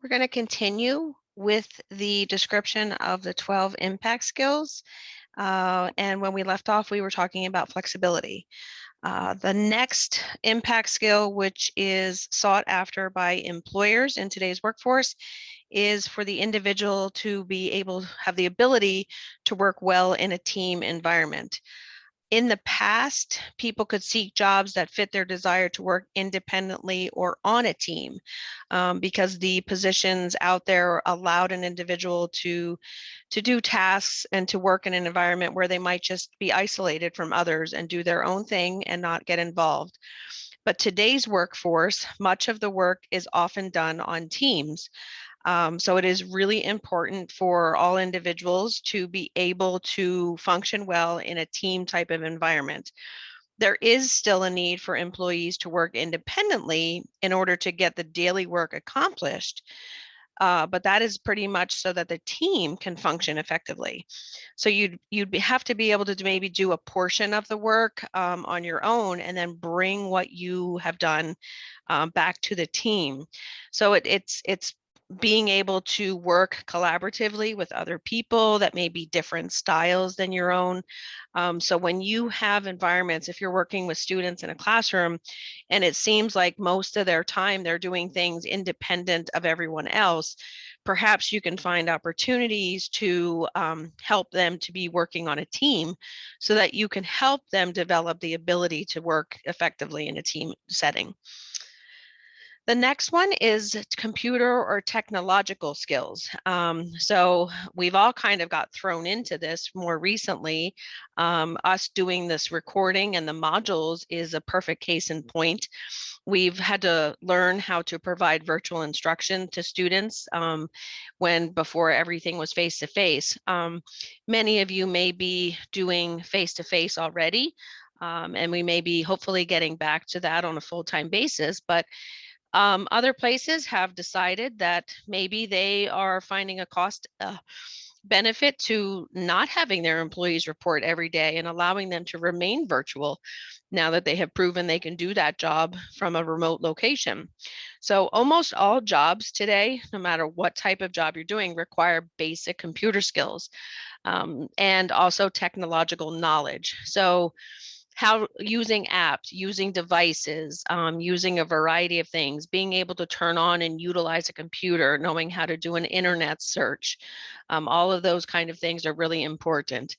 We're going to continue with the description of the 12 impact skills. And when we left off, we were talking about flexibility. The next impact skill, which is sought after by employers in today's workforce, is for the individual to be able to have the ability to work well in a team environment. In the past, people could seek jobs that fit their desire to work independently or on a team, because the positions out there allowed an individual to do tasks and to work in an environment where they might just be isolated from others and do their own thing and not get involved. But today's workforce, much of the work is often done on teams. So it is really important for all individuals to be able to function well in a team type of environment. There is still a need for employees to work independently in order to get the daily work accomplished. But that is pretty much so that the team can function effectively. So have to be able to maybe do a portion of the work on your own, and then bring what you have done back to the team. So it's being able to work collaboratively with other people that may be different styles than your own. So when you have environments, if you're working with students in a classroom and it seems like most of their time they're doing things independent of everyone else, perhaps you can find opportunities to help them to be working on a team so that you can help them develop the ability to work effectively in a team setting. The next one is computer or technological skills. So we've all kind of got thrown into this more recently. Us doing this recording and the modules is a perfect case in point. We've had to learn how to provide virtual instruction to students when before everything was face to face. Many of you may be doing face to face already. And we may be hopefully getting back to that on a full-time basis, but other places have decided that maybe they are finding a cost benefit to not having their employees report every day and allowing them to remain virtual now that they have proven they can do that job from a remote location. So almost all jobs today, no matter what type of job you're doing, require basic computer skills and also technological knowledge. So how using apps, using devices, using a variety of things, being able to turn on and utilize a computer, knowing how to do an internet search, all of those kind of things are really important.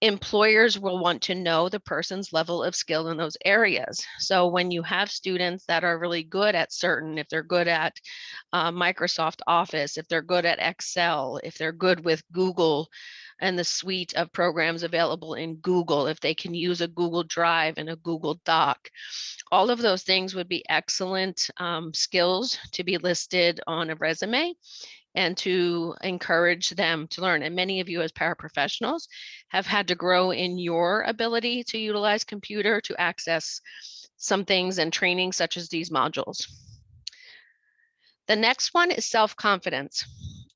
Employers will want to know the person's level of skill in those areas. So when you have students that are really good at certain, if they're good at Microsoft Office, if they're good at Excel, if they're good with Google, and the suite of programs available in Google, if they can use a Google Drive and a Google Doc. All of those things would be excellent skills to be listed on a resume and to encourage them to learn. And many of you as paraprofessionals have had to grow in your ability to utilize computer to access some things and training such as these modules. The next one is self-confidence.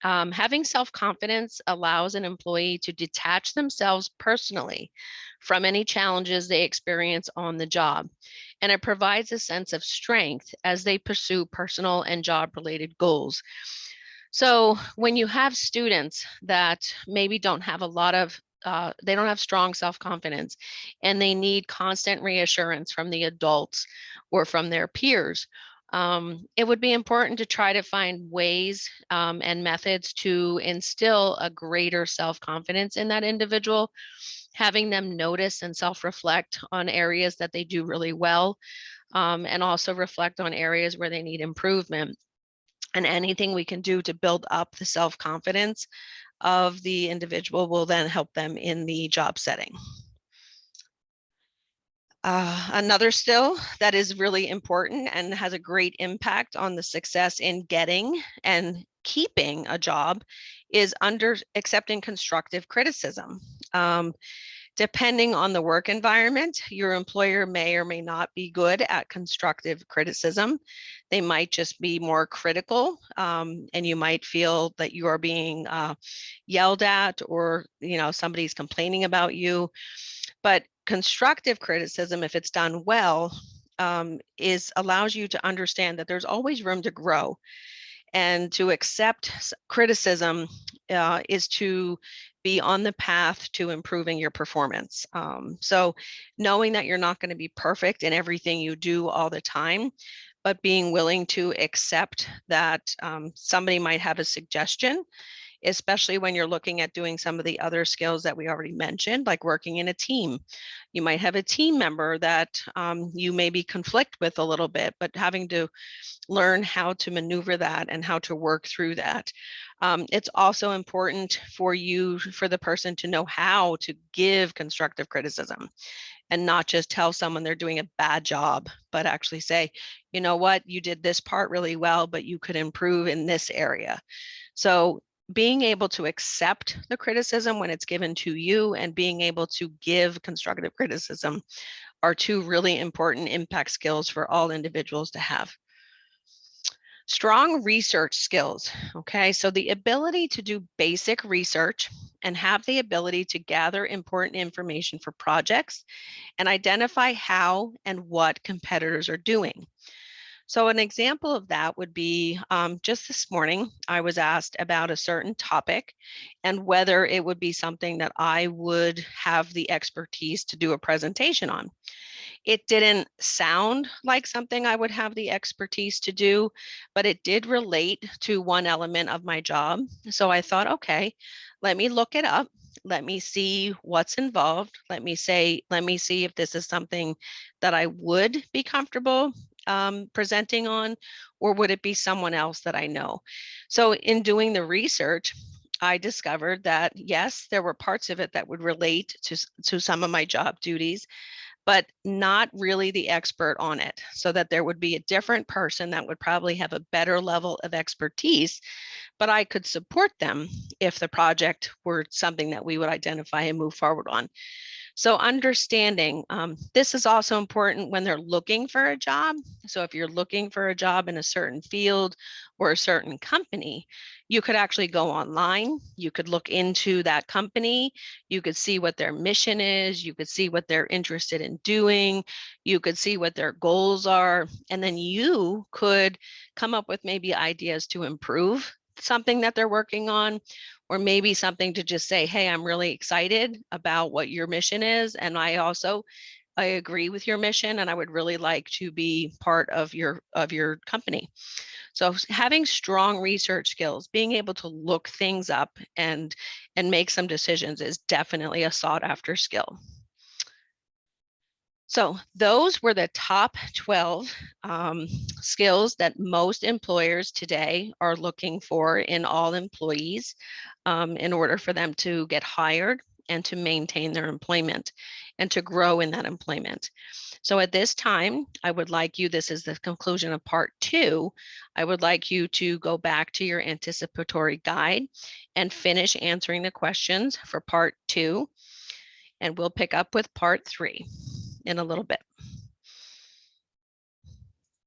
Having self-confidence allows an employee to detach themselves personally from any challenges they experience on the job. And it provides a sense of strength as they pursue personal and job-related goals. So when you have students that maybe don't have a lot of they don't have strong self-confidence and they need constant reassurance from the adults or from their peers, it would be important to try to find ways and methods to instill a greater self-confidence in that individual, having them notice and self-reflect on areas that they do really well, and also reflect on areas where they need improvement. And anything we can do to build up the self-confidence of the individual will then help them in the job setting. Another skill that is really important and has a great impact on the success in getting and keeping a job is accepting constructive criticism. Depending on the work environment, your employer may or may not be good at constructive criticism. They might just be more critical, and you might feel that you are being yelled at, or somebody's complaining about you. But constructive criticism, if it's done well, allows you to understand that there's always room to grow. And to accept criticism is to be on the path to improving your performance. So knowing that you're not going to be perfect in everything you do all the time, but being willing to accept that somebody might have a suggestion, especially when you're looking at doing some of the other skills that we already mentioned, like working in a team. You might have a team member that you maybe conflict with a little bit, but having to learn how to maneuver that and how to work through that. It's also important for you, for the person to know how to give constructive criticism and not just tell someone they're doing a bad job, but actually say, you know what, you did this part really well, but you could improve in this area. So being able to accept the criticism when it's given to you and being able to give constructive criticism are two really important impact skills for all individuals to have. Strong research skills. Okay, so the ability to do basic research and have the ability to gather important information for projects and identify how and what competitors are doing. So an example of that would be just this morning, I was asked about a certain topic and whether it would be something that I would have the expertise to do a presentation on. It didn't sound like something I would have the expertise to do, but it did relate to one element of my job. So I thought, okay, let me look it up. Let me see what's involved. Let me see if this is something that I would be comfortable presenting on, or would it be someone else that I know? So in doing the research, I discovered that yes, there were parts of it that would relate to some of my job duties, but not really the expert on it, so that there would be a different person that would probably have a better level of expertise, but I could support them if the project were something that we would identify and move forward on. So understanding this is also important when they're looking for a job. So if you're looking for a job in a certain field or a certain company, you could actually go online. You could look into that company. You could see what their mission is. You could see what they're interested in doing. You could see what their goals are. And then you could come up with maybe ideas to improve something that they're working on, or maybe something to just say, hey, I'm really excited about what your mission is. And I agree with your mission and I would really like to be part of your company. So having strong research skills, being able to look things up and make some decisions is definitely a sought after skill. So those were the top 12 skills that most employers today are looking for in all employees in order for them to get hired and to maintain their employment and to grow in that employment. So at this time, I would like you, this is the conclusion of part 2, I would like you to go back to your anticipatory guide and finish answering the questions for part 2, and we'll pick up with part 3 in a little bit.